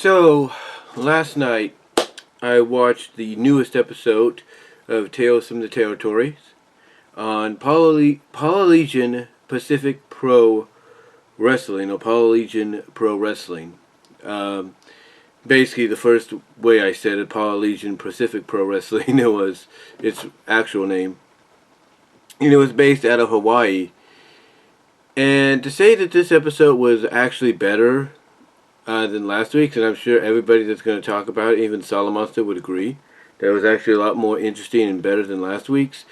So, last night I watched the newest episode of Tales from the Territories on Polynesian Pacific Pro Wrestling, or Polynesian Pro Wrestling. Basically, the first way I said it, Polynesian Pacific Pro Wrestling, it was its actual name. And it was based out of Hawaii. And to say that this episode was actually better than last week's, and I'm sure everybody that's going to talk about it, even Salamonster, would agree that it was actually a lot more interesting and better than last week's.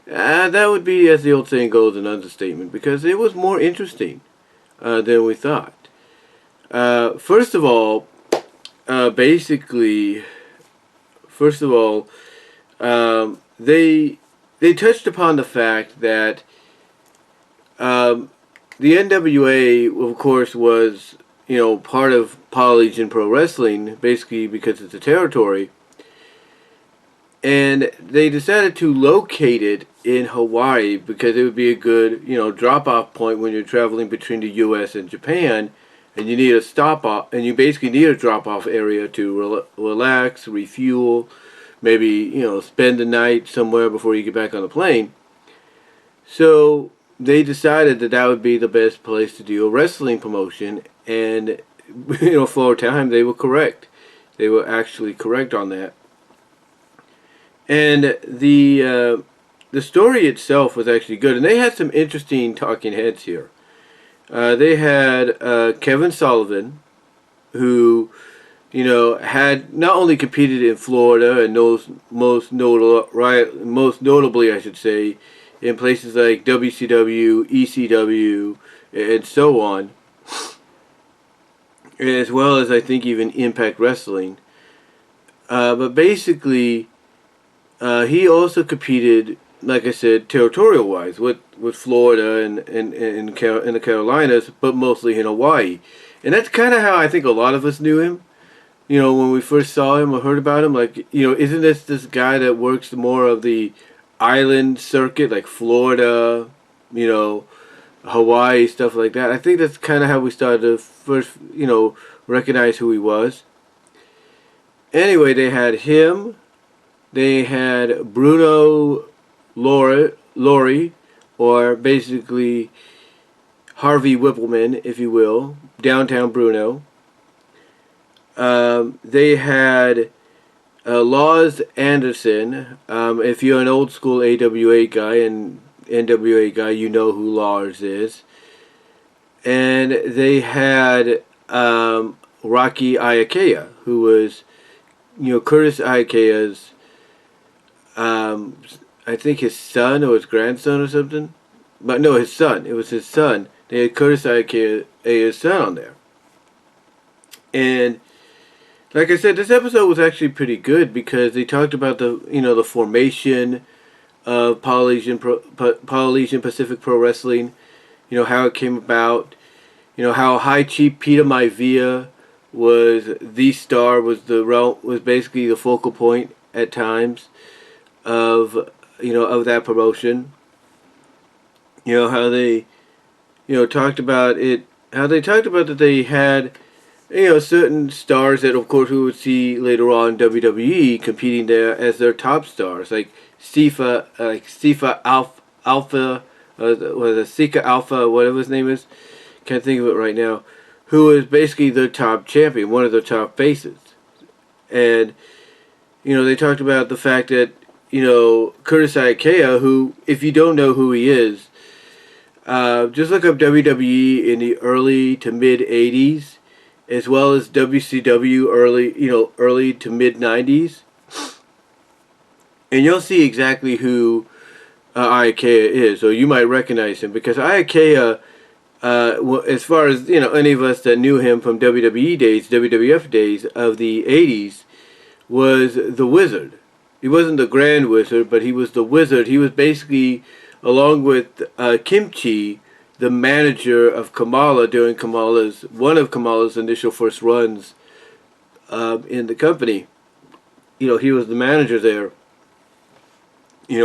That would be, as the old saying goes, an understatement, because it was more interesting than we thought. First of all, they touched upon the fact that the NWA, of course, was part of Polynesian Pro Wrestling, basically because it's a territory. And they decided to locate it in Hawaii because it would be a good, drop-off point when you're traveling between the U.S. and Japan, and you need a stop-off, and you basically need a drop-off area to relax, refuel, maybe, spend the night somewhere before you get back on the plane. So they decided that that would be the best place to do a wrestling promotion, and for a time they were correct. They were actually correct on that. And the story itself was actually good, and they had some interesting talking heads here. They had Kevin Sullivan, who had not only competed in Florida and most notably, I should say, in places like WCW, ECW, and so on, as well as I think even Impact Wrestling. But basically, he also competed, like I said, territorial-wise with Florida and in the Carolinas, but mostly in Hawaii. And that's kind of how I think a lot of us knew him. When we first saw him or heard about him, like, isn't this guy that works more of the island circuit, like Florida, Hawaii, stuff like that. I think that's kind of how we started to first, recognize who he was. Anyway, they had him. They had Bruno Laurie, or basically Harvey Whippleman, if you will, Downtown Bruno. They had Laws Anderson. If you're an old school AWA guy and NWA guy, you know who Lars is. And they had Rocky Iaukea, who was, Curtis Iaukea's, I think his son or his grandson or something. But no, his son. It was his son. They had Curtis Iaukea, son on there. And like I said, this episode was actually pretty good because they talked about the formation of Polynesian Pacific Pro Wrestling, how it came about, how High Chief Peter Maivia was the star, was basically the focal point at times of that promotion. How they talked about it, that they had certain stars that, of course, we would see later on in WWE competing there as their top stars, like Sika Alpha, Sika Alpha, whatever his name is, can't think of it right now, who is basically their top champion, one of their top faces. And they talked about the fact that Curtis Iaukea, who, if you don't know who he is, just look up WWE in the early to mid 80s. As well as WCW early to mid 90s, and you'll see exactly who Iaukea is, or you might recognize him, because Iaukea, as far as any of us that knew him from WWE days, WWF days of the 80s, was the Wizard. He wasn't the Grand Wizard, but he was the Wizard. He was basically, along with Kimchi, the manager of Kamala during one of Kamala's initial first runs in the company. He was the manager there,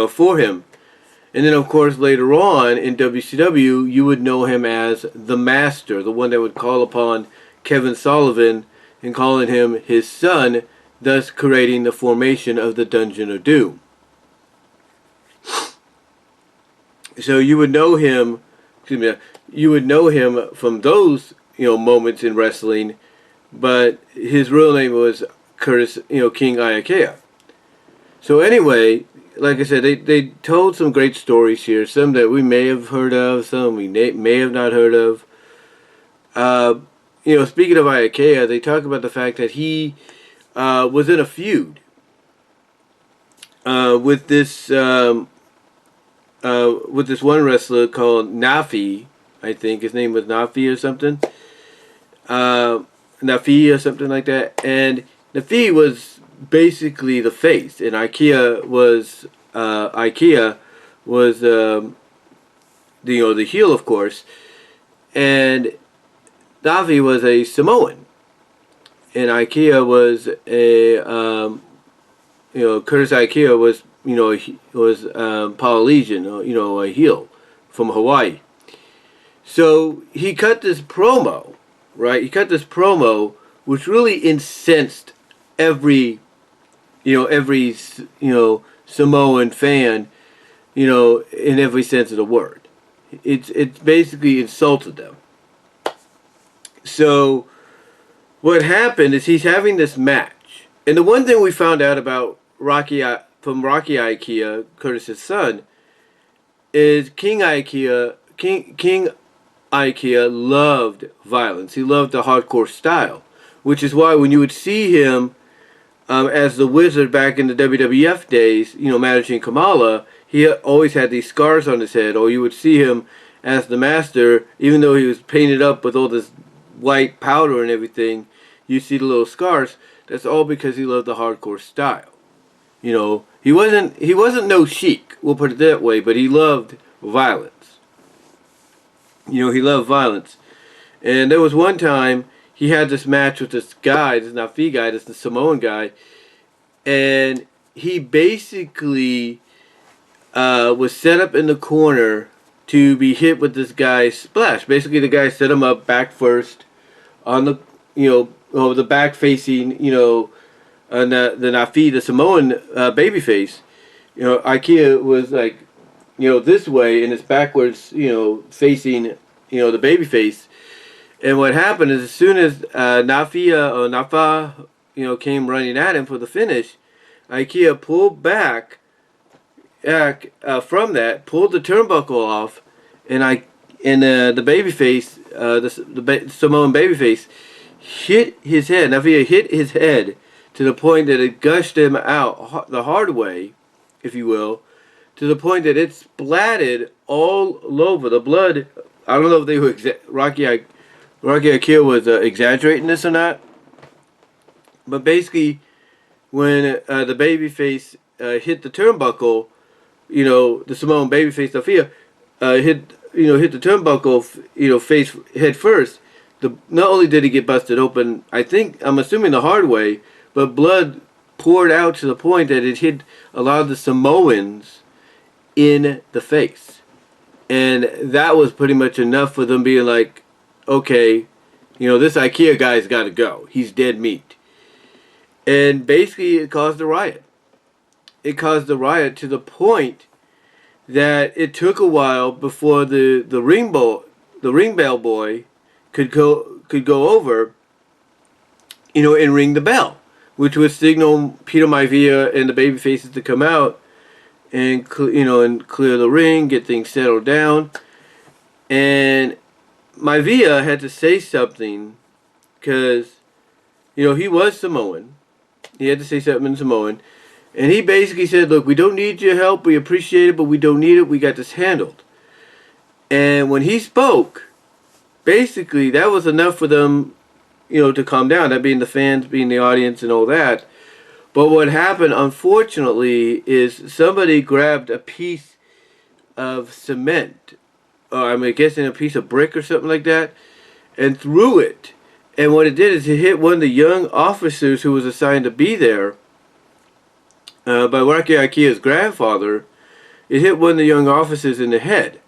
for him. And then, of course, later on in WCW, you would know him as the Master, the one that would call upon Kevin Sullivan and calling him his son, thus creating the formation of the Dungeon of Doom. So you would know him, from those, moments in wrestling, but his real name was Curtis, King Iaukea. So anyway, like I said, they told some great stories here, some that we may have heard of, some we may have not heard of. Speaking of Iaukea, they talk about the fact that he was in a feud with this one wrestler called Nafi. I think his name was Nafi or something. Nafi or something like that. And Nafi was basically the face, and Iaukea was the heel, of course. And Nafi was a Samoan, and Iaukea was Curtis Iaukea was Polynesian, a heel from Hawaii. So he cut this promo, right? He cut this promo, which really incensed every Samoan fan, in every sense of the word. It's basically insulted them. So what happened is he's having this match, and the one thing we found out about Rocky Iaukea, Curtis's son, is King Iaukea loved violence. He loved the hardcore style, which is why when you would see him as the Wizard back in the WWF days, managing Kamala, he always had these scars on his head. Or you would see him as the Master, even though he was painted up with all this white powder and everything, you see the little scars. That's all because he loved the hardcore style. He wasn't no Sheik, we'll put it that way, but he loved violence. He loved violence. And there was one time he had this match with this guy, this Nafi guy, this Samoan guy, and he basically was set up in the corner to be hit with this guy's splash. Basically, the guy set him up back first on the, the back facing, the Nafi, the Samoan babyface. Iaukea was like, this way, and it's backwards, facing, the babyface. And what happened is, as soon as Nafa, came running at him for the finish, Iaukea pulled back from that, pulled the turnbuckle off, and the babyface, the Samoan babyface, hit his head. Nafi hit his head to the point that it gushed him out the hard way, if you will, to the point that it splatted all over. The blood, I don't know if they were Rocky Iaukea was exaggerating this or not, but basically when the babyface hit the turnbuckle, the Samoan babyface Nafi hit the turnbuckle, face head first. Not only did he get busted open, I'm assuming the hard way, but blood poured out to the point that it hit a lot of the Samoans in the face. And that was pretty much enough for them being like, okay, this Iaukea guy's got to go. He's dead meat. And basically it caused a riot. It caused a riot to the point that it took a while before the ring bell boy could go over, and ring the bell, which would signal Peter Maivia and the baby faces to come out and and clear the ring, get things settled down. And Maivia had to say something because he was Samoan. He had to say something in Samoan, and he basically said, "Look, we don't need your help. We appreciate it, but we don't need it. We got this handled." And when he spoke, basically that was enough for them, to calm down. That being the fans, being the audience, and all that. But what happened, unfortunately, is somebody grabbed a piece of cement, or I'm guessing a piece of brick or something like that, and threw it. And what it did is it hit one of the young officers who was assigned to be there by Rocky Iaukea's grandfather. It hit one of the young officers in the head.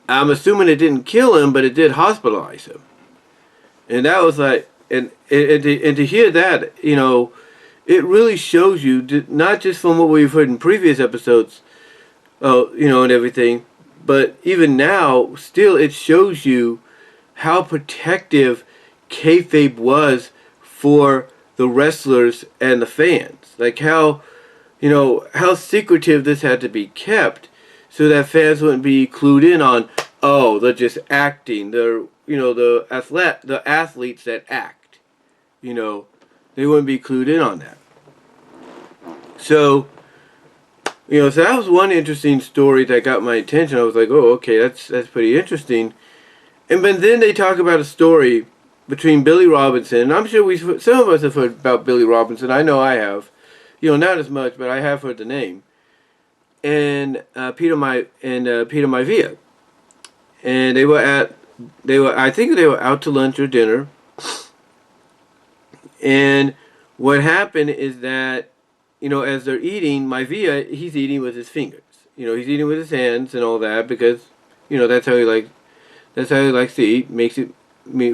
I'm assuming it didn't kill him, but it did hospitalize him. And that was like, and to hear that, you know, it really shows you, not just from what we've heard in previous episodes, you know, and everything, but even now, still, it shows you how protective kayfabe was for the wrestlers and the fans. Like how, you know, how secretive this had to be kept, so that fans wouldn't be clued in on, oh, they're just acting. They're, you know, the athletes that act. You know, they wouldn't be clued in on that. So, you know, so that was one interesting story that got my attention. I was like, oh, okay, that's pretty interesting. And but then they talk about a story between Billy Robinson, and I'm sure some of us have heard about Billy Robinson. I know I have. You know, not as much, but I have heard the name. And Peter Maivia, and I think they were out to lunch or dinner. And what happened is that, you know, as they're eating, Maivia, he's eating with his fingers. You know, he's eating with his hands and all that because, you know, that's how he likes to eat. Makes it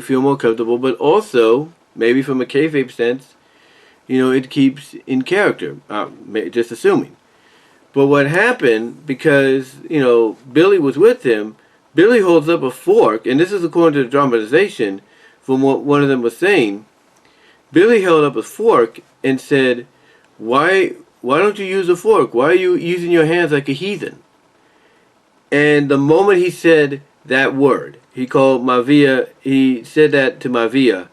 feel more comfortable, but also maybe from a kayfabe sense, you know, it keeps in character. Just assuming. But what happened, because, you know, Billy was with him, Billy holds up a fork, and this is according to the dramatization from what one of them was saying. Billy held up a fork and said, why don't you use a fork? Why are you using your hands like a heathen? And the moment he said that word, he said that to Maivia,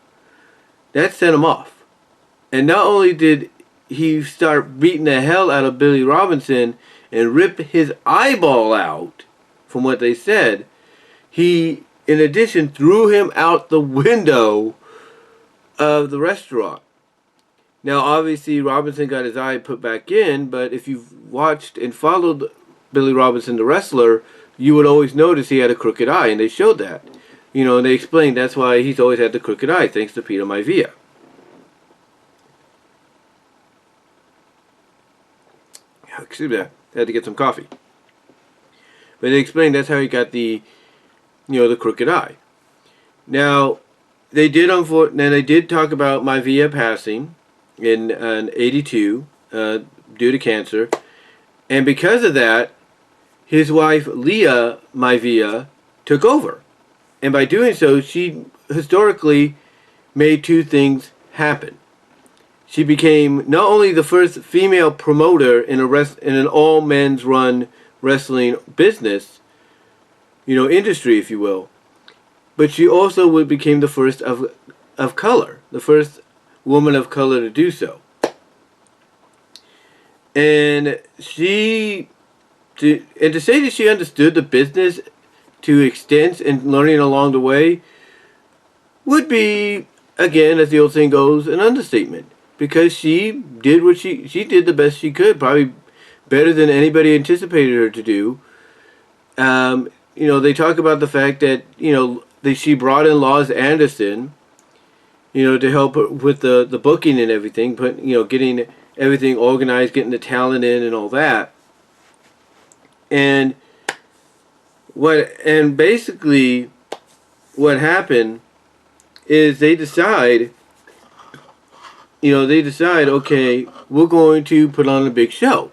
that sent him off. And not only did he start beating the hell out of Billy Robinson and rip his eyeball out, from what they said, he, in addition, threw him out the window of the restaurant. Now, obviously, Robinson got his eye put back in, but if you've watched and followed Billy Robinson, the wrestler, you would always notice he had a crooked eye, and they showed that. You know, and they explained that's why he's always had the crooked eye, thanks to Peter Maivia. Excuse me, I had to get some coffee. But they explained that's how he got the, you know, the crooked eye. Now, they did talk about Maivia passing in 82 due to cancer, and because of that, his wife Leah Maivia took over, and by doing so, she historically made two things happen. She became not only the first female promoter in an all men's run wrestling business, you know, industry, if you will, but she also became the first of color, the first woman of color to do so. And to say that she understood the business to extent and learning along the way would be, again, as the old saying goes, an understatement. Because she did she did the best she could, probably better than anybody anticipated her to do. You know, they talk about the fact that, you know, she brought in Loz Anderson, you know, to help her with the booking and everything, you know, getting everything organized, getting the talent in and all that. And basically what happened is they decide, okay, we're going to put on a big show.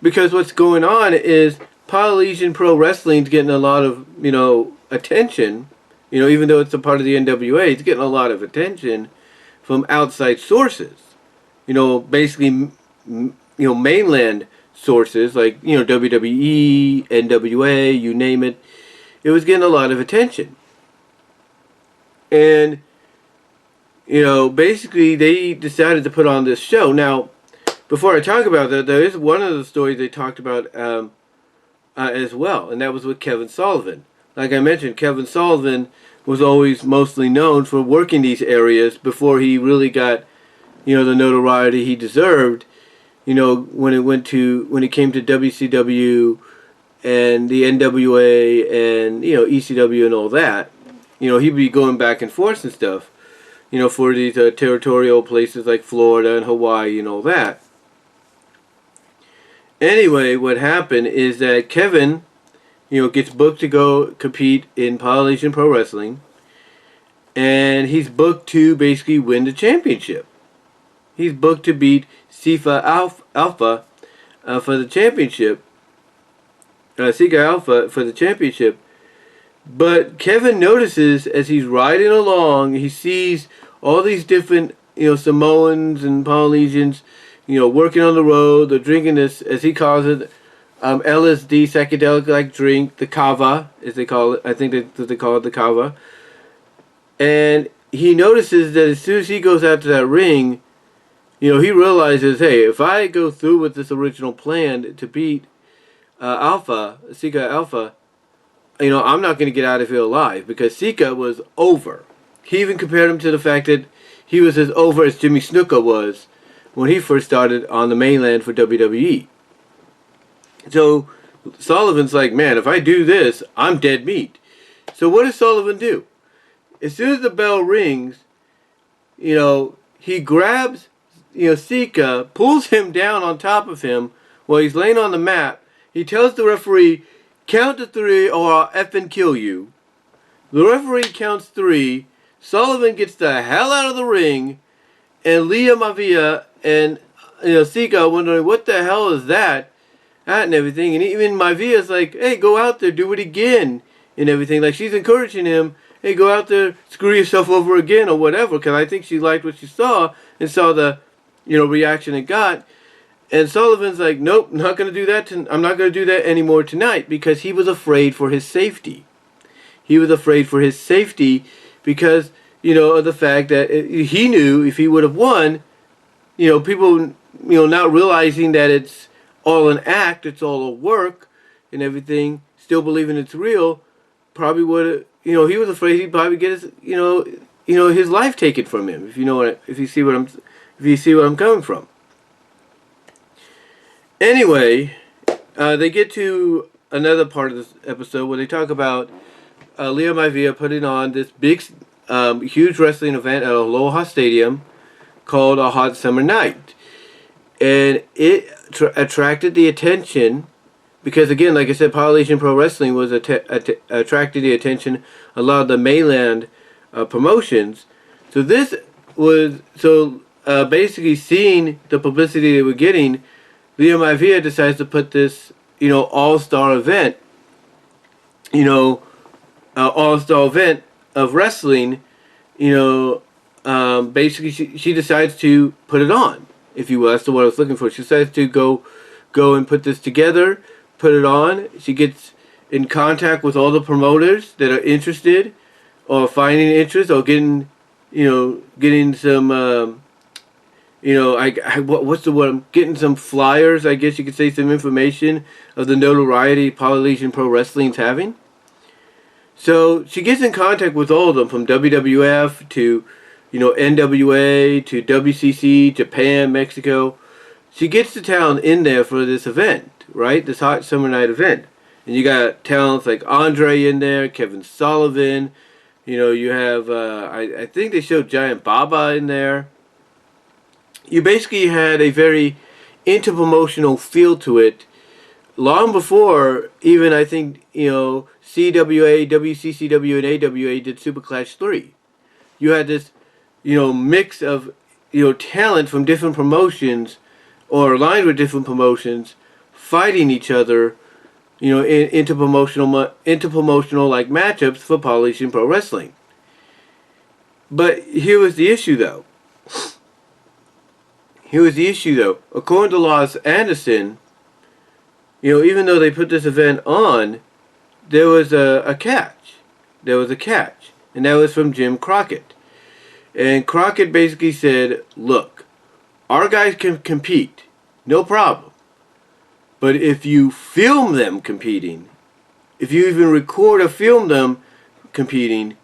Because what's going on is Polynesian Pro Wrestling's getting a lot of, you know, attention. You know, even though it's a part of the NWA, it's getting a lot of attention from outside sources. You know, basically, you know, mainland sources like, you know, WWE, NWA, you name it. It was getting a lot of attention. And, you know, basically they decided to put on this show. Now, before I talk about that, there is one of the stories they talked about as well, and that was with Kevin Sullivan. Like I mentioned, Kevin Sullivan was always mostly known for working these areas before he really got, you know, the notoriety he deserved. You know, when he came to WCW and the NWA and, you know, ECW and all that, you know, he'd be going back and forth and stuff, you know, for these territorial places like Florida and Hawaii and all that. Anyway, what happened is that Kevin, you know, gets booked to go compete in Polynesian Pro Wrestling, and he's booked to basically win the championship. He's booked to beat Sifa Alpha for the championship. Sika Alpha for the championship. But Kevin notices as he's riding along, he sees all these different, Samoans and Polynesians, working on the road. They're drinking this, as he calls it, LSD, psychedelic-like drink, the kava, as they call it. I think they call it the kava. And he notices that as soon as he goes out to that ring, he realizes, hey, if I go through with this original plan to beat Sika Alpha, I'm not going to get out of here alive, because Sika was over. He even compared him to the fact that he was as over as Jimmy Snuka was when he first started on the mainland for WWE. So Sullivan's like, man, if I do this, I'm dead meat. So what does Sullivan do? As soon as the bell rings, he grabs, Sika, pulls him down on top of him while he's laying on the mat. He tells the referee, count to 3 or I'll effing kill you. The referee counts 3. Sullivan gets the hell out of the ring. And Leah Maivia and Sika are wondering, what the hell is that? And everything. And even Maivia's like, hey, go out there, do it again. And everything. Like, she's encouraging him, hey, go out there, screw yourself over again or whatever. Because I think she liked what she saw and saw the, reaction it got. And Sullivan's like, nope, not going to do that. I'm not going to do that anymore tonight, because he was afraid for his safety. He was afraid for his safety because, of the fact that he knew if he would have won, people, not realizing that it's all an act, it's all a work and everything, still believing it's real, probably would have, he was afraid he'd probably get his, his life taken from him, if you see what I'm coming from. Anyway, they get to another part of this episode where they talk about Leah Maivia putting on this big, huge wrestling event at Aloha Stadium called A Hot Summer Night. And it attracted the attention because, again, like I said, Polynesian Pro Wrestling was attracted the attention of a lot of the mainland promotions. So this was, basically seeing the publicity they were getting, Leah Maivia decides to put this, all-star event, all-star event of wrestling, basically she decides to put it on, if you will. That's the word I was looking for. She decides to go and put this together, put it on. She gets in contact with all the promoters that are interested or finding interest or getting some, what's the word? I'm getting some flyers, I guess you could say, some information of the notoriety Polynesian Pro Wrestling's having. So she gets in contact with all of them, from WWF to, NWA to WCC, Japan, Mexico. She gets the talent in there for this event, right? This Hot Summer Night event. And you got talents like Andre in there, Kevin Sullivan. You have, I think they showed Giant Baba in there. You basically had a very inter-promotional feel to it long before even, I think, CWA, WCCW, and AWA did Super Clash 3. You had this, mix of, talent from different promotions or aligned with different promotions fighting each other, in interpromotional like matchups for Polynesian Pro Wrestling. But here was the issue, though. According to Los Anderson, even though they put this event on, there was a catch. And that was from Jim Crockett. And Crockett basically said, look, our guys can compete, no problem. But if you film them competing, if you even record or film them competing,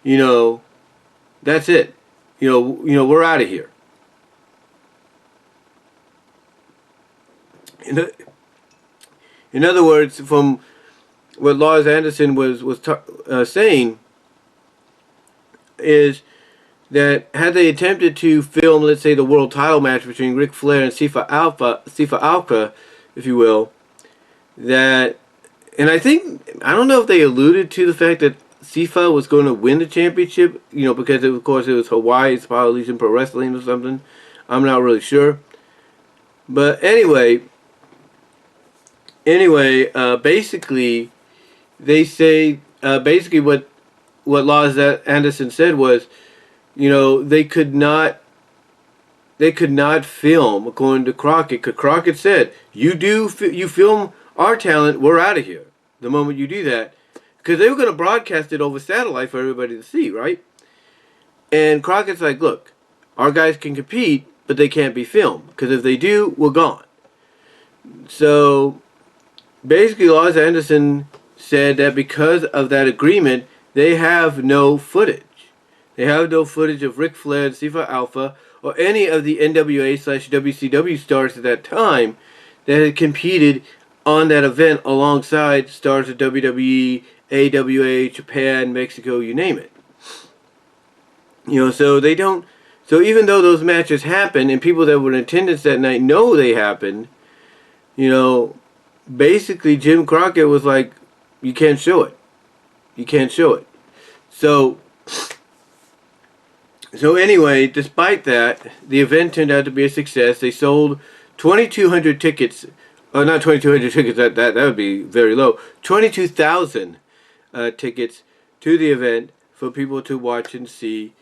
that's it. We're out of here. In other words, from what Lars Anderson was saying, is that had they attempted to film, let's say, the world title match between Ric Flair and Sifa Alka, if you will, that, and I don't know if they alluded to the fact that SIFA was going to win the championship, you know, because of course it was Hawaii's Polynesian Pro Wrestling or something. I'm not really sure. But anyway, basically, they say, basically what Laws Anderson said was, you know, they could not film, according to Crockett, because Crockett said, you film our talent, we're out of here the moment you do that. Because they were going to broadcast it over satellite for everybody to see, right? And Crockett's like, look, our guys can compete, but they can't be filmed. Because if they do, we're gone. So, basically, Laws Anderson said that because of that agreement, they have no footage. They have no footage of Ric Flair and SIFA Alpha or any of the NWA/WCW stars at that time that had competed on that event alongside stars of WWE, AWA, Japan, Mexico, you name it. You know, so they don't. So even though those matches happened and people that were in attendance that night know they happened, you know, basically Jim Crockett was like, you can't show it. You can't show it. So anyway, despite that, the event turned out to be a success. They sold 2,200 tickets. Oh, not 2,200 tickets. That would be very low. 22,000 tickets to the event for people to watch and see.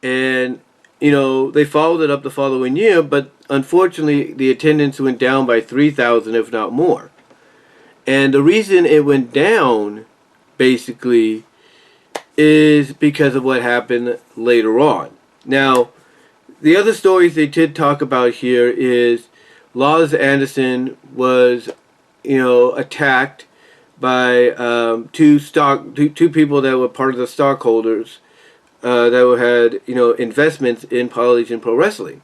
And, you know, they followed it up the following year, but unfortunately the attendance went down by 3,000, if not more. And the reason it went down, basically, is because of what happened later on. Now, the other stories they did talk about here is Laws Anderson was, you know, attacked by two people that were part of the stockholders that had, you know, investments in Polynesian Pro Wrestling.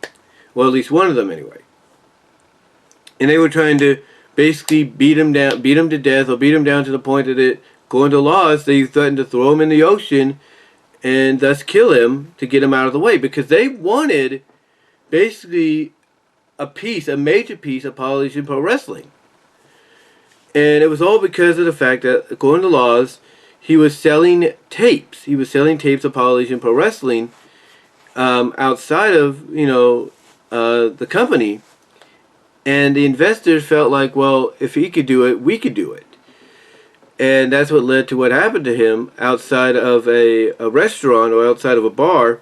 Well, at least one of them anyway. And they were trying to basically beat him to death, or beat him down to the point that it, going to Laws, they threatened to throw him in the ocean and thus kill him to get him out of the way, because they wanted basically a major piece of Polynesian Pro Wrestling. And it was all because of the fact that, according to Laws, he was selling tapes. He was selling tapes of Polynesian Pro Wrestling outside of, you know, the company. And the investors felt like, well, if he could do it, we could do it. And that's what led to what happened to him outside of a restaurant or outside of a bar,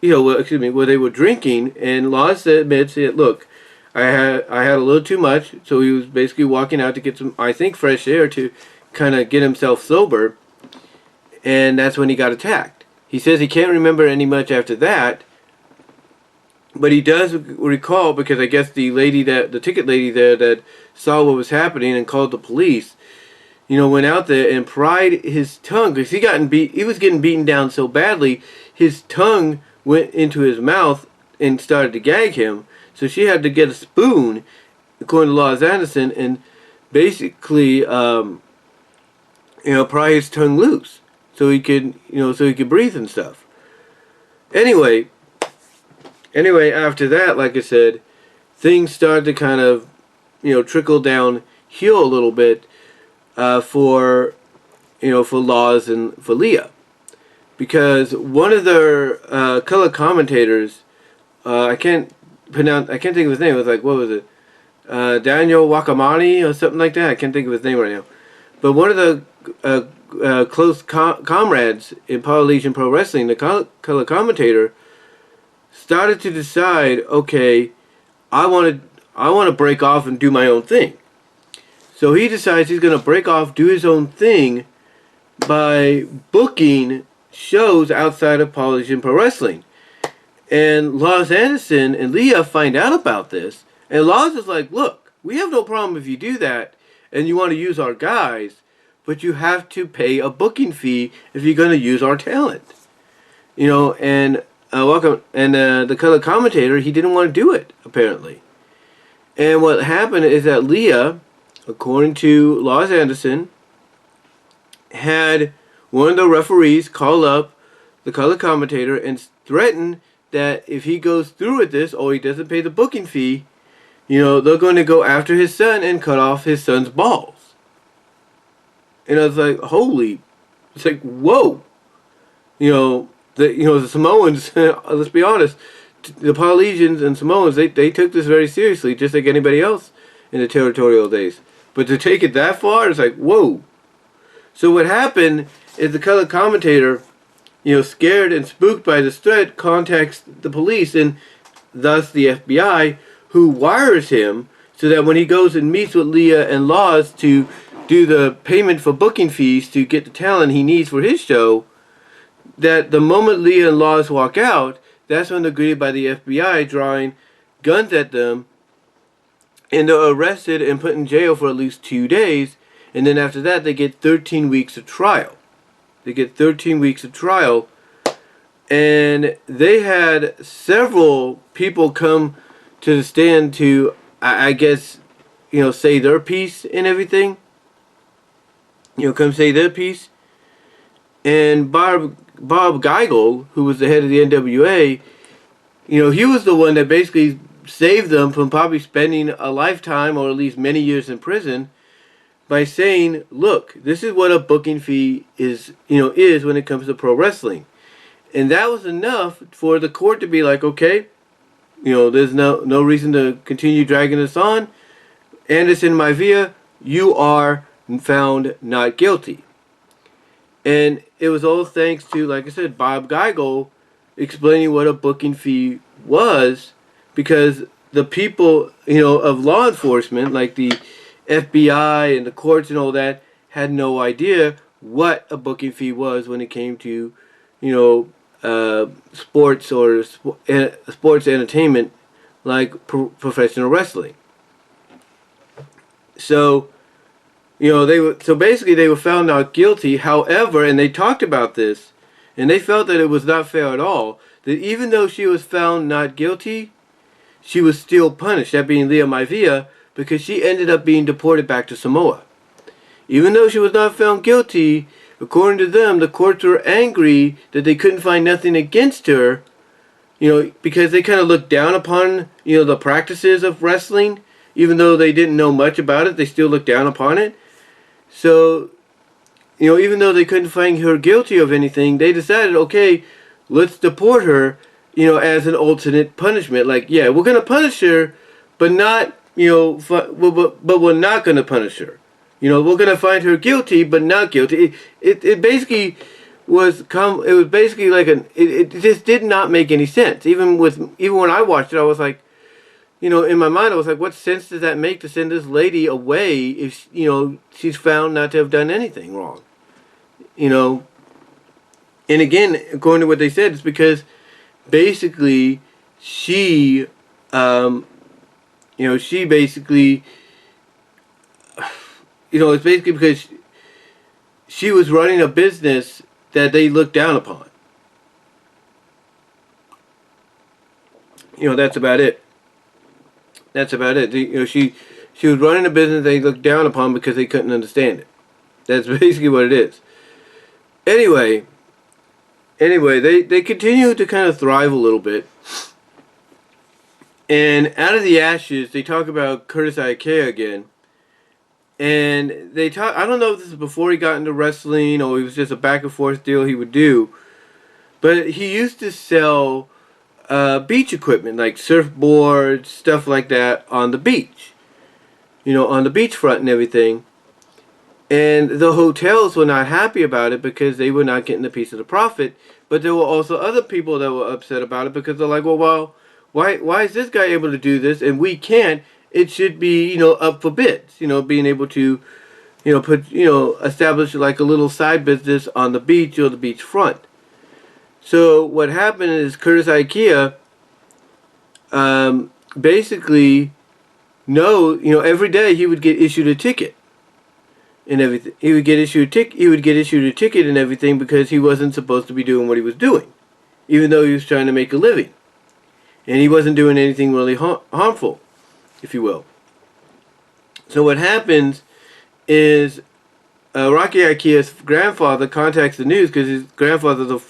you know, where they were drinking. And Laws admits, look, I had a little too much, so he was basically walking out to get some, I think, fresh air to kind of get himself sober, and that's when he got attacked. He says he can't remember any much after that, but he does recall, because I guess the ticket lady there that saw what was happening and called the police, you know, went out there and pried his tongue, because he was getting beaten down so badly, his tongue went into his mouth and started to gag him. So she had to get a spoon, according to Laws Anderson, and basically, you know, pry his tongue loose so he could, you know, so he could breathe and stuff. Anyway, after that, like I said, things started to kind of, you know, trickle downhill a little bit for Laws and for Leah, because one of their color commentators, I can't think of his name. It was like, what was it? Daniel Wakamani or something like that. I can't think of his name right now. But one of the close comrades in Polynesian Pro Wrestling, the color commentator, started to decide, okay, I want to break off and do my own thing. So he decides he's going to break off, do his own thing by booking shows outside of Polynesian Pro Wrestling. And Laws Anderson and Leah find out about this, and Laws is like, look, we have no problem if you do that and you want to use our guys, but you have to pay a booking fee if you're going to use our talent. You know, and the color commentator, he didn't want to do it, apparently. And what happened is that Leah, according to Laws Anderson, had one of the referees call up the color commentator and threaten that if he goes through with this or he doesn't pay the booking fee, you know, they're going to go after his son and cut off his son's balls. And I was like, holy It's like, whoa. The Samoans, let's be honest, the Polynesians and Samoans, they took this very seriously, just like anybody else in the territorial days. But to take it that far, it's like, whoa. So what happened is the color commentator, scared and spooked by this threat, contacts the police and thus the FBI, who wires him so that when he goes and meets with Leah and Laws to do the payment for booking fees to get the talent he needs for his show, that the moment Leah and Laws walk out, that's when they're greeted by the FBI drawing guns at them, and they're arrested and put in jail for at least 2 days, and then after that they get 13 weeks of trial. They get 13 weeks of trial, and they had several people come to the stand to, I guess, say their piece and everything. Come say their piece. And Bob Geigel, who was the head of the NWA, he was the one that basically saved them from probably spending a lifetime or at least many years in prison by saying, look, this is what a booking fee is when it comes to pro wrestling. And that was enough for the court to be like, okay, there's no reason to continue dragging this on. Anderson Maivia, you are found not guilty. And it was all thanks to, like I said, Bob Geigel explaining what a booking fee was, because the people, of law enforcement, like the FBI and the courts and all that, had no idea what a booking fee was when it came to, sports or sports entertainment like professional wrestling. So, they were found not guilty. However, and they talked about this, and they felt that it was not fair at all, that even though she was found not guilty, she was still punished, that being Leah Maivia, because she ended up being deported back to Samoa. Even though she was not found guilty, according to them, the courts were angry that they couldn't find nothing against her, because they kind of looked down upon, the practices of wrestling. Even though they didn't know much about it, they still looked down upon it. So, even though they couldn't find her guilty of anything, they decided, okay, let's deport her, as an alternate punishment. Like, yeah, we're going to punish her, but not, but we're not going to punish her. We're going to find her guilty, but not guilty. It basically was basically like it just did not make any sense. Even when I watched it, I was like, in my mind, I was like, what sense does that make to send this lady away if, she's found not to have done anything wrong? And again, according to what they said, it's because basically she basically, it's basically because she was running a business that they looked down upon. That's about it. That's about it. She was running a business they looked down upon because they couldn't understand it. That's basically what it is. Anyway, they continue to kind of thrive a little bit. And out of the ashes, they talk about Curtis Iaukea again. And they talk, I don't know if this is before he got into wrestling or it was just a back and forth deal he would do. But he used to sell beach equipment like surfboards, stuff like that on the beach, on the beachfront and everything. And the hotels were not happy about it because they were not getting a piece of the profit. But there were also other people that were upset about it because they're like, well, why is this guy able to do this and we can't? It should be, up for bids, being able to, establish like a little side business on the beach or the beachfront. So what happened is Curtis Iaukea basically every day he would get issued a ticket and everything. He would get issued a ticket and everything because he wasn't supposed to be doing what he was doing, even though he was trying to make a living. And he wasn't doing anything really harmful, if you will. So what happens is Rocky Iaukea grandfather contacts the news because his grandfather's a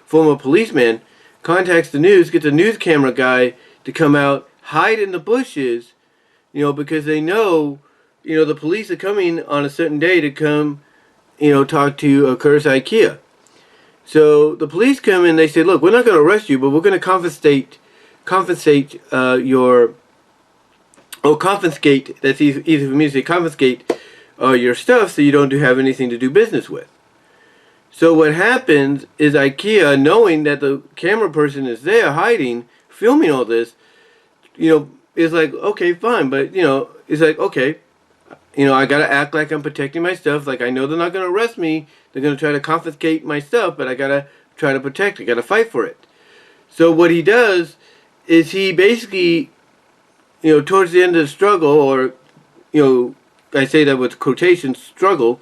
former policeman, contacts the news, gets a news camera guy to come out, hide in the bushes, because they know, the police are coming on a certain day to come talk to Curtis Iaukea. So the police come in. They say, "Look, we're not going to arrest you, but we're going to confiscate your confiscate. That's easy for me to say. Confiscate your stuff, so you don't have anything to do business with." So what happens is Iaukea, knowing that the camera person is there hiding, filming all this, is like, okay, fine, but it's like, okay, I gotta act like I'm protecting my stuff. Like, I know they're not gonna arrest me. They're gonna try to confiscate my stuff, but I gotta try to protect it. I gotta fight for it. So what he does is he basically, towards the end of the struggle, or, I say that with quotation, struggle,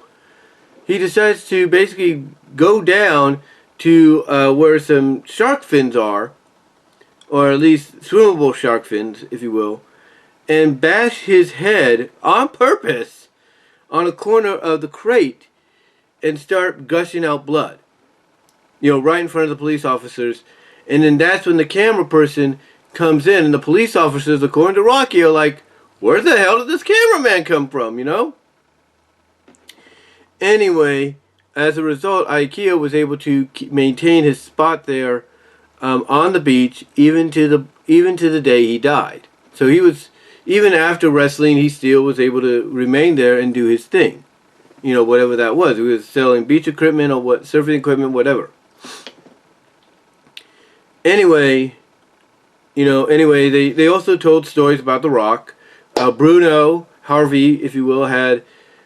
he decides to basically go down to where some shark fins are, or at least swimmable shark fins, if you will, and bash his head on purpose on a corner of the crate and start gushing out blood. Right in front of the police officers. And then that's when the camera person comes in, and the police officers, according to Rocky, are like, where the hell did this cameraman come from, Anyway, as a result, Iaukea was able to maintain his spot there on the beach, even to the day he died. So he was, even after wrestling, he still was able to remain there and do his thing. Whatever that was. He was selling beach equipment or surfing equipment, whatever. Anyway, they also told stories about The Rock. Bruno Harvey, if you will, had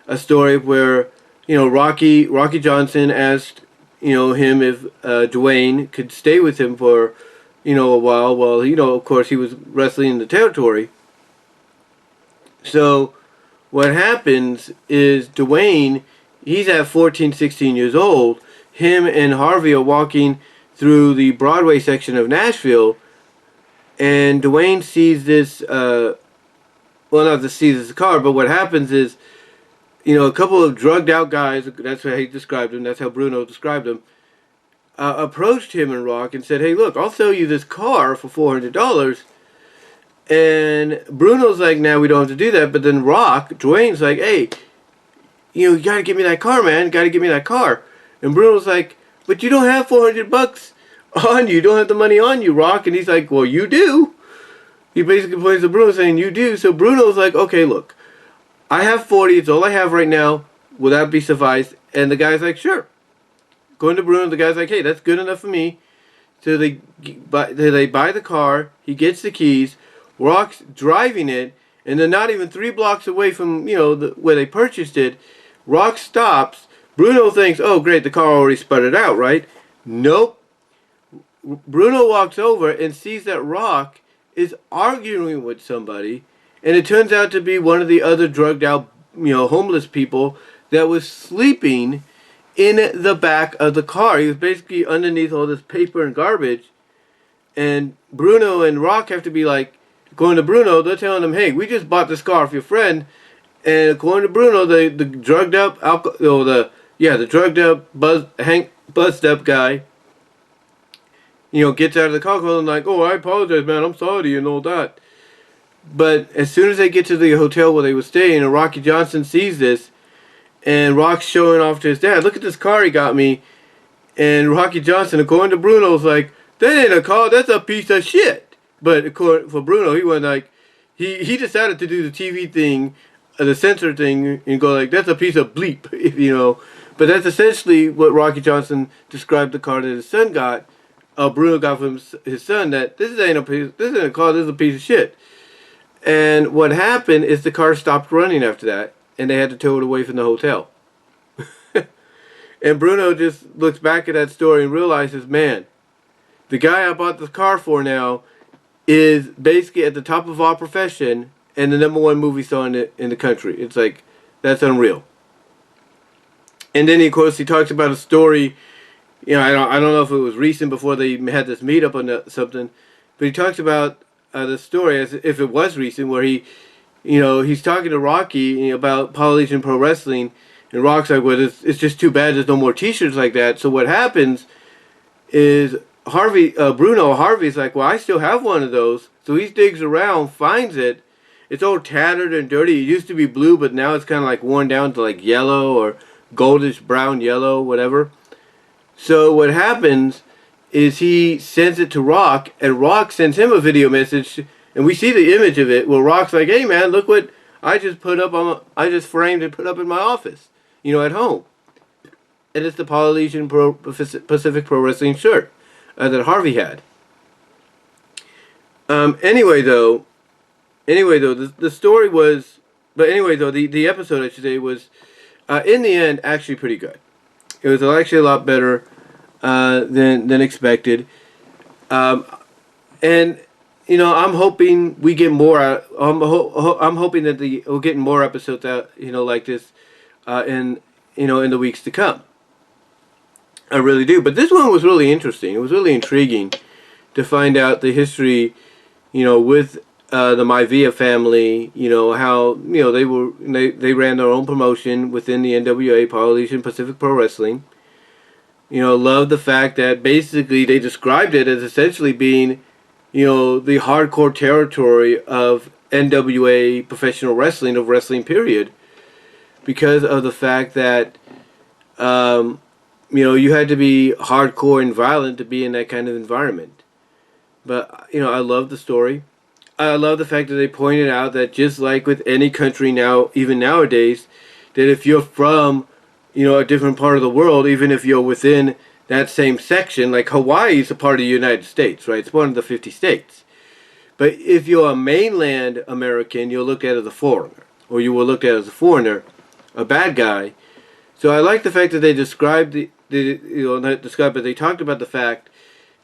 a story where, Rocky Johnson asked, him if Dwayne could stay with him for, a while. Well, of course, he was wrestling in the territory. So what happens is Dwayne, he's at 14, 16 years old. Him and Harvey are walking through the Broadway section of Nashville, and Dwayne sees this, not just sees this car, but what happens is, a couple of drugged out guys, that's how he described them, that's how Bruno described them, approached him and Rock and said, hey, look, I'll sell you this car for $400. And Bruno's like, nah, we don't have to do that. But then Dwayne's like, hey, you gotta give me that car, man. You gotta give me that car. And Bruno's like, but you don't have $400 on you. You don't have the money on you, Rock. And he's like, well, you do. He basically points to Bruno saying, you do. So Bruno's like, okay, look, I have 40. It's all I have right now. Will that be suffice? And the guy's like, sure. Going to Bruno, the guy's like, hey, that's good enough for me. So they buy the car. He gets the keys. Rock's driving it, and they're not even 3 blocks away from, where they purchased it. Rock stops. Bruno thinks, oh, great, the car already sputtered out, right? Nope. Bruno walks over and sees that Rock is arguing with somebody, and it turns out to be one of the other drugged out, homeless people that was sleeping in the back of the car. He was basically underneath all this paper and garbage, and Bruno and Rock have to be like, according to Bruno, they're telling him, hey, we just bought this car for your friend. And according to Bruno, the drugged up, the drugged up, buzzed up guy, gets out of the car and like, oh, I apologize, man, I'm sorry, and all that. But as soon as they get to the hotel where they were staying, and Rocky Johnson sees this, and Rock's showing off to his dad, look at this car he got me. And Rocky Johnson, according to Bruno, was like, that ain't a car, that's a piece of shit. But for Bruno, he went like, he decided to do the TV thing, the censor thing, and go like, that's a piece of bleep, But that's essentially what Rocky Johnson described the car that his son got. Bruno got from his son, that this ain't a car, this is a piece of shit. And what happened is the car stopped running after that, and they had to tow it away from the hotel. And Bruno just looks back at that story and realizes, man, the guy I bought this car for now is basically at the top of our profession and the #1 movie star in the country. It's like, that's unreal. And then, of course, he talks about a story, I don't know if it was recent before they had this meetup or something, but he talks about the story as if it was recent, where he's talking to Rocky about Polynesian pro wrestling, and Rock's like, well, it's just too bad there's no more t-shirts like that. So what happens is Bruno Harvey's like, well, I still have one of those. So he digs around, finds it. It's all tattered and dirty. It used to be blue, but now it's kind of like worn down to like yellow or goldish brown, yellow, whatever. So what happens is he sends it to Rock, and Rock sends him a video message, and we see the image of it where Rock's like, "Hey man, look what I just I just framed and put up in my office, at home." And it's the Polynesian Pacific Pro Wrestling shirt that Harvey had. Anyway though, the story was, but anyway though, the episode, I should say, was in the end actually pretty good. It was actually a lot better than expected, and I'm hoping we get more. I'm hoping that we'll get more episodes out, like this, in the weeks to come. I really do. But this one was really interesting. It was really intriguing to find out the history, with the Maivia family. How they ran their own promotion within the NWA, Polynesian Pacific Pro Wrestling. Love the fact that basically they described it as essentially being, the hardcore territory of NWA professional wrestling, of wrestling period, because of the fact that, you had to be hardcore and violent to be in that kind of environment. But, I love the story. I love the fact that they pointed out that just like with any country now, even nowadays, that if you're from, a different part of the world, even if you're within that same section, like Hawaii is a part of the United States, right? It's one of the 50 states. But if you're a mainland American, you're looked at as a foreigner, or you were looked at as a foreigner, a bad guy. So I like the fact that they described not described, but they talked about the fact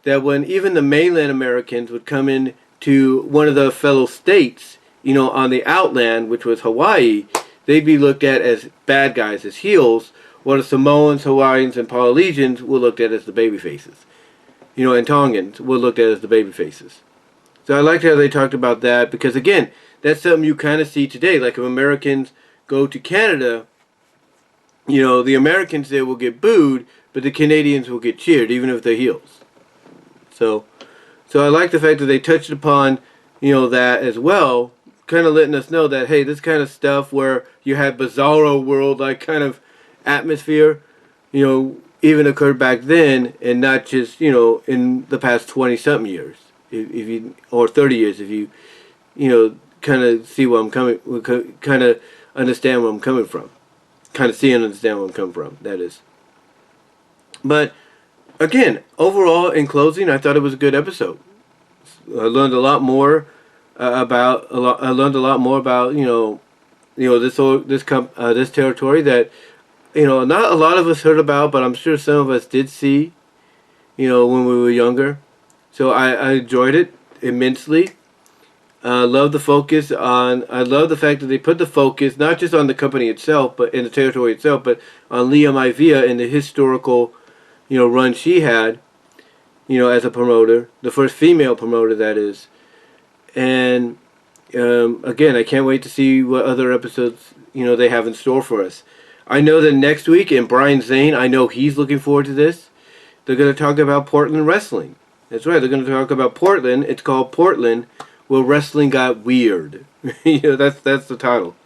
that when even the mainland Americans would come in to one of the fellow states, on the outland, which was Hawaii, they'd be looked at as bad guys, as heels, while the Samoans, Hawaiians, and Polynesians were looked at as the baby faces. And Tongans were looked at as the baby faces. So I liked how they talked about that, because again, that's something you kind of see today. Like if Americans go to Canada, the Americans there will get booed, but the Canadians will get cheered, even if they're heels. So I like the fact that they touched upon, that as well, kind of letting us know that, hey, this kind of stuff where you had bizarro world-like kind of atmosphere, even occurred back then, and not just, in the past 20-something years, if you, or 30 years, if you, kind of see where I'm coming, kind of understand where I'm coming from. Kind of see and understand where I'm coming from, that is. But, again, overall, in closing, I thought it was a good episode. I learned a lot more about this territory that not a lot of us heard about, but I'm sure some of us did see when we were younger. So I enjoyed it immensely. I love the fact that they put the focus not just on the company itself, but in the territory itself, but on Leah Maivia and the historical run she had as a promoter, the first female promoter, that is. And again, I can't wait to see what other episodes they have in store for us. I know that next week, and Brian Zane, I know he's looking forward to this. They're going to talk about Portland wrestling. That's right, they're going to talk about Portland. It's called Portland, where wrestling got weird. That's the title.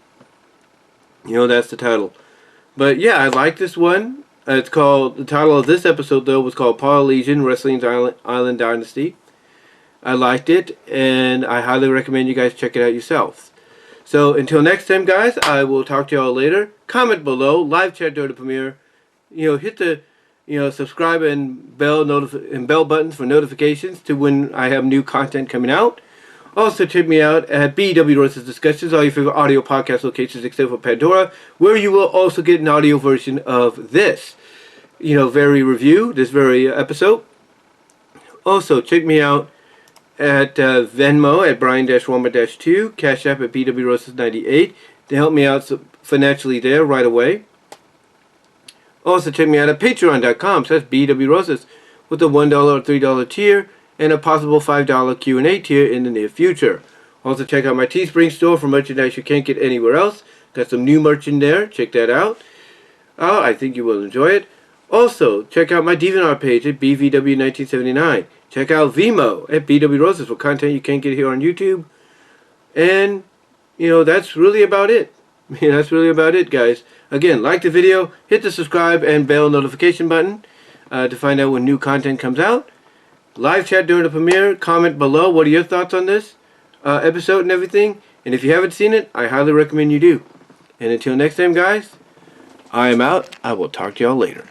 That's the title. But yeah, I like this one. The title of this episode though was called Polynesian Wrestling's Island Dynasty. I liked it, and I highly recommend you guys check it out yourselves. So until next time, guys, I will talk to y'all later. Comment below, live chat during the premiere. Hit the subscribe and bell buttons for notifications to when I have new content coming out. Also, check me out at BW Rose's Discussions, all your favorite audio podcast locations except for Pandora, where you will also get an audio version of this, this very episode. Also, check me out at Venmo at Brian-Warmer-2, Cash App at BW Rose's 98 to help me out financially there right away. Also, check me out at Patreon.com, so that's BW Roses, with a $1 or $3 tier, and a possible $5 Q&A tier in the near future. Also check out my Teespring store for merchandise you can't get anywhere else. Got some new merch in there. Check that out. I think you will enjoy it. Also, check out my DeviantArt page at BVW1979. Check out VENMO at BW Roses for content you can't get here on YouTube. And, that's really about it. Yeah, that's really about it, guys. Again, like the video, hit the subscribe and bell notification button to find out when new content comes out. Live chat during the premiere. Comment below what are your thoughts on this episode and everything. And if you haven't seen it, I highly recommend you do. And until next time, guys, I am out. I will talk to y'all later.